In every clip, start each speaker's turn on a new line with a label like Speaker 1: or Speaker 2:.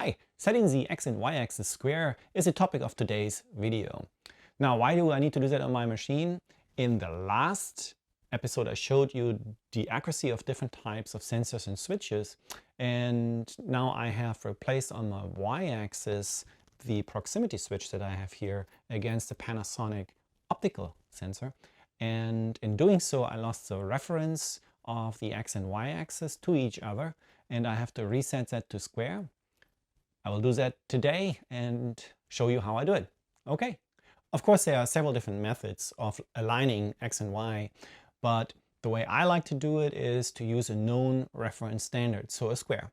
Speaker 1: Hi, setting the X and Y axis square is the topic of today's video. Now, why do I need to do that on my machine? In the last episode, I showed you the accuracy of different types of sensors and switches. And now I have replaced on my Y axis the proximity switch that I have here against the Panasonic optical sensor. And in doing so, I lost the reference of the X and Y axis to each other, and I have to reset that to square. I will do that today and show you how I do it. Okay. Of course, there are several different methods of aligning X and Y, but the way I like to do it is to use a known reference standard, so a square.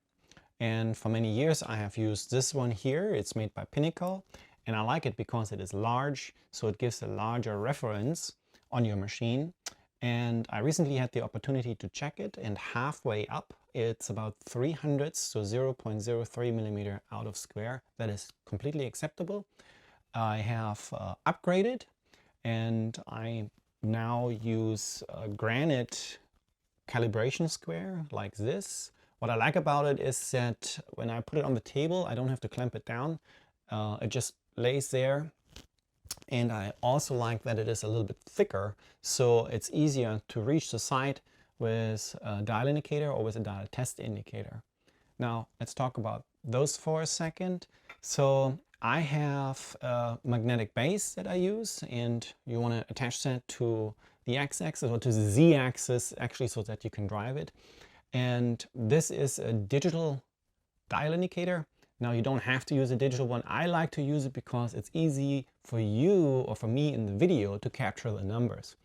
Speaker 1: And for many years, I have used this one here. It's made by Pinnacle, and I like it because it is large, so it gives a larger reference on your machine. And I recently had the opportunity to check it, and halfway up, it's about 300ths, so 0.03 millimeter out of square. That is completely acceptable. I have upgraded, and I now use a granite calibration square like this. What I like about it is that when I put it on the table, I don't have to clamp it down. It just lays there. And I also like that it is a little bit thicker, so it's easier to reach the site with a dial indicator or with a dial test indicator. Now let's talk about those for a second. So I have a magnetic base that I use, and you want to attach that to the x-axis or to the z-axis actually, so that you can drive it. And this is a digital dial indicator. Now, you don't have to use a digital one. I like to use it because it's easy for you or for me in the video to capture the numbers.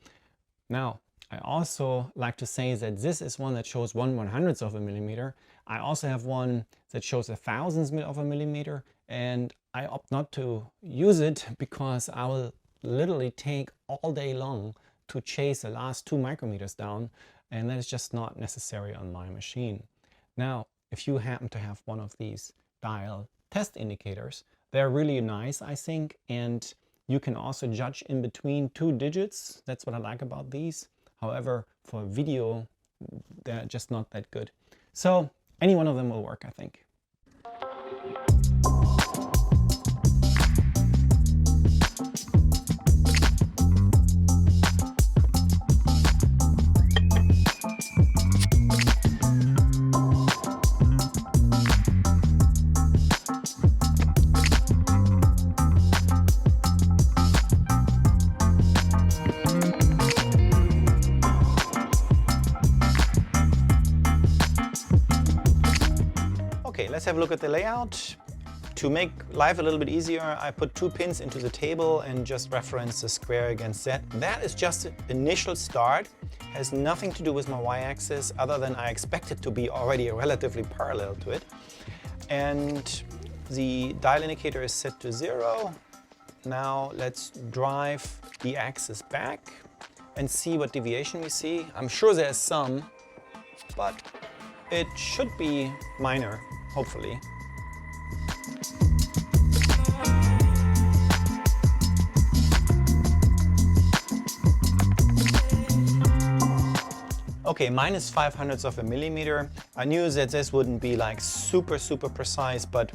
Speaker 1: Now, I also like to say that this is one that shows 1/100th of a millimeter. I also have one that shows 1,000th of a millimeter, and I opt not to use it because I will literally take all day long to chase the last 2 micrometers down, and that is just not necessary on my machine. Now, if you happen to have one of these dial test indicators, they're really nice, I think, and you can also judge in between 2 digits. That's what I like about these. However, for video, they're just not that good. So any one of them will work, I think. Okay, let's have a look at the layout. To make life a little bit easier, I put 2 pins into the table and just reference the square against that. That is just an initial start. Has nothing to do with my y-axis other than I expect it to be already relatively parallel to it. And the dial indicator is set to 0. Now let's drive the axis back and see what deviation we see. I'm sure there's some, but it should be minor, hopefully. Okay, -0.05 of a millimeter. I knew that this wouldn't be like super precise, but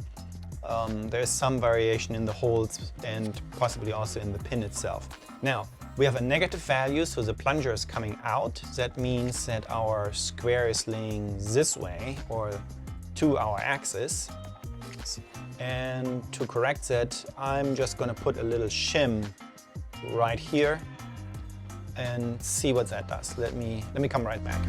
Speaker 1: there's some variation in the holes and possibly also in the pin itself. Now, we have a negative value, so the plunger is coming out. That means that our square is laying this way or to our axis. And to correct that, I'm just going to put a little shim right here and see what that does. Let me come right back.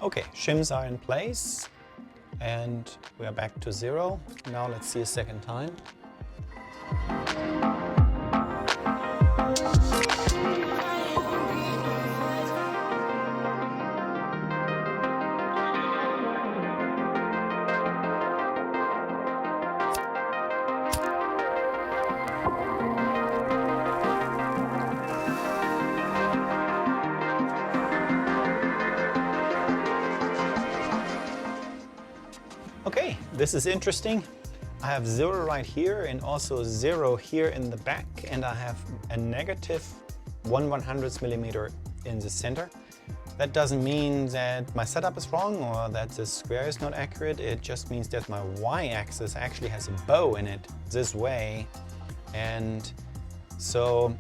Speaker 1: Okay, shims are in place and we are back to 0. Now let's see a second time. Okay, this is interesting. I have 0 right here and also 0 here in the back, and I have a negative 1/100th millimeter in the center. That doesn't mean that my setup is wrong or that the square is not accurate. It just means that my y-axis actually has a bow in it this way. And so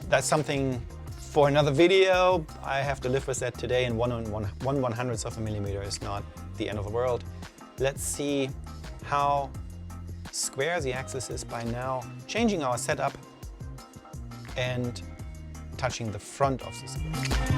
Speaker 1: that's something for another video. I have to live with that today, and 1/100th of a millimeter is not the end of the world. Let's see how square the axis is by now changing our setup and touching the front of the square.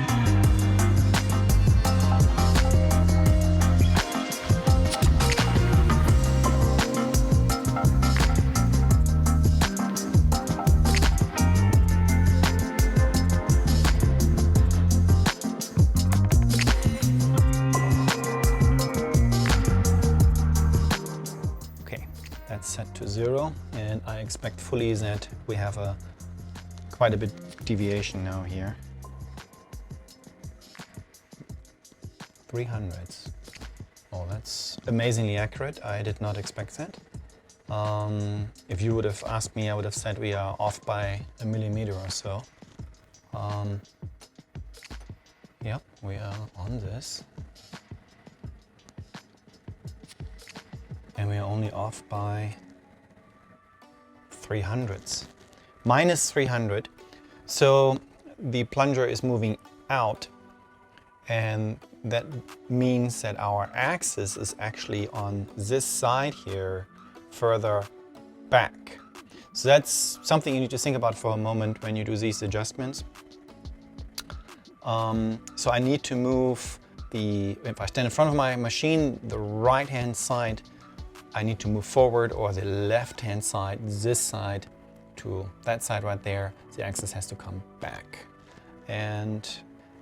Speaker 1: Set to 0, and I expect fully that we have quite a bit deviation now here. 300ths. Oh, that's amazingly accurate. I did not expect that. If you would have asked me, I would have said we are off by a millimeter or so. Yep, we are on this. And we are only off by 300ths, minus 300. So the plunger is moving out, and that means that our axis is actually on this side here, further back. So that's something you need to think about for a moment when you do these adjustments. So I need to move if I stand in front of my machine, the right-hand side I need to move forward, or the left-hand side, this side, to that side right there. The axis has to come back. And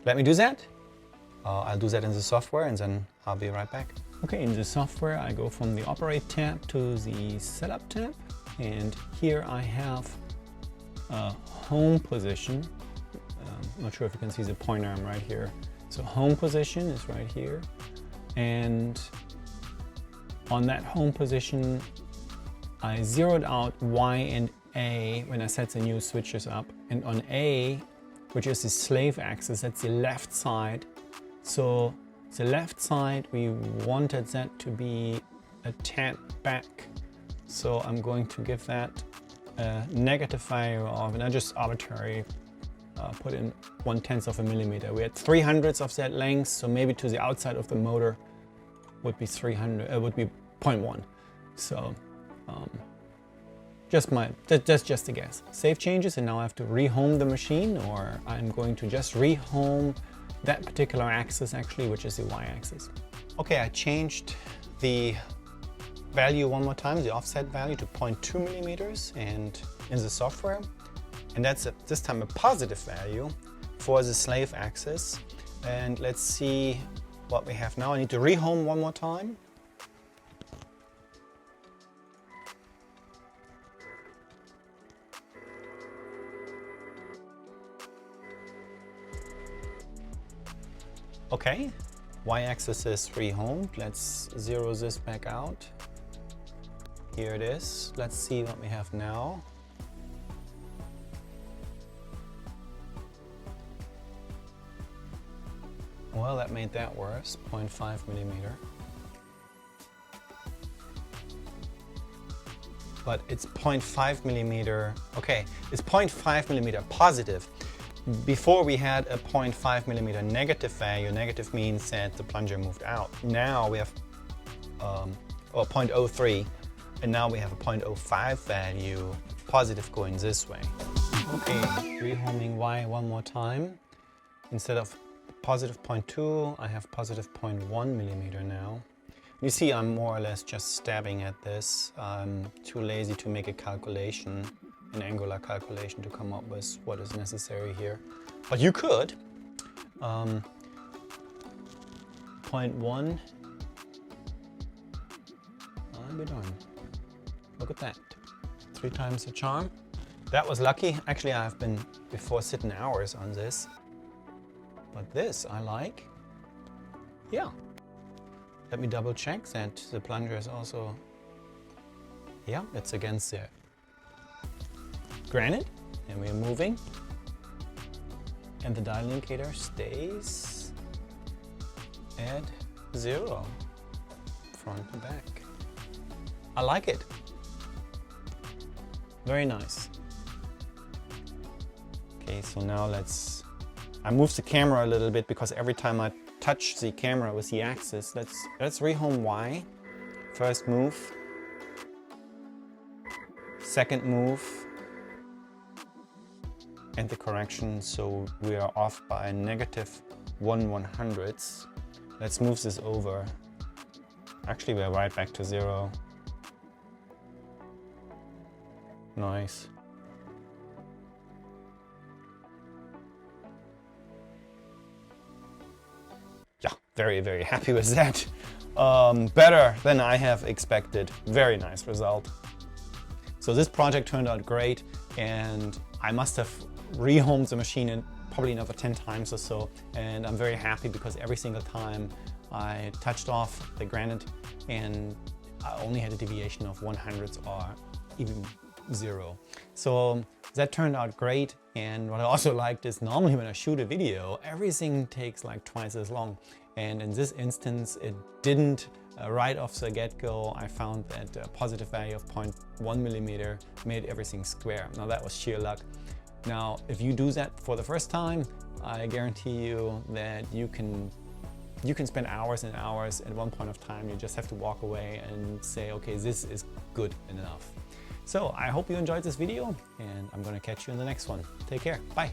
Speaker 1: let me do that. I'll do that in the software, and then I'll be right back. Okay, in the software I go from the Operate tab to the Setup tab, and here I have a home position. I'm not sure if you can see the pointer, I'm right here. So home position is right here, and on that home position, I zeroed out Y and A when I set the new switches up. And on A, which is the slave axis, that's the left side. So the left side, we wanted that to be a tad back. So I'm going to give that a negative value of, and I just arbitrarily put in 1/10th of a millimeter. We had 300ths of that length, so maybe to the outside of the motor would be 0.1. So that's just a guess. Save changes, and now I have to rehome the machine, or I'm going to just rehome that particular axis actually, which is the y-axis. Okay, I changed the value one more time, the offset value to 0.2 millimeters, and in the software, and that's this time a positive value for the slave axis. And let's see what we have now. I need to rehome one more time. Okay, y-axis is rehomed. Let's zero this back out. Here it is. Let's see what we have now. Well, that made that worse, 0.5 millimeter. But it's 0.5 millimeter, okay, it's 0.5 millimeter positive. Before we had a 0.5 millimeter negative value. Negative means that the plunger moved out. Now we have, or 0.03, and now we have a 0.05 value positive going this way. Okay, rehoming Y one more time. Instead of positive 0.2, I have positive 0.1 millimeter now. You see, I'm more or less just stabbing at this. I'm too lazy to make a calculation, an angular calculation, to come up with what is necessary here. But you could. 0.1. I'll be done. Look at that. 3 times the charm. That was lucky. Actually, I've been before sitting hours on this. But this I like. Yeah. Let me double check that the plunger is also Yeah, it's against the granite, and we're moving. And the dial indicator stays at 0, front and back. I like it. Very nice. Okay, so now I moved the camera a little bit because every time I touch the camera with the axis, let's rehome Y. First move. Second move. And the correction, so we are off by -1/100th. Let's move this over. Actually, we're right back to 0. Nice. Yeah, very, very happy with that. Better than I have expected. Very nice result. So this project turned out great, and I must have rehomed the machine in probably another 10 times or so, and I'm very happy because every single time I touched off the granite and I only had a deviation of 1/100th or even 0. So that turned out great, and what I also liked is normally when I shoot a video, everything takes like twice as long, and in this instance it didn't. Right off the get-go, I found that a positive value of 0.1 millimeter made everything square. Now that was sheer luck. Now, if you do that for the first time, I guarantee you that you can spend hours and hours. At one point of time, you just have to walk away and say, okay, this is good enough. So I hope you enjoyed this video, and I'm gonna catch you in the next one. Take care, bye.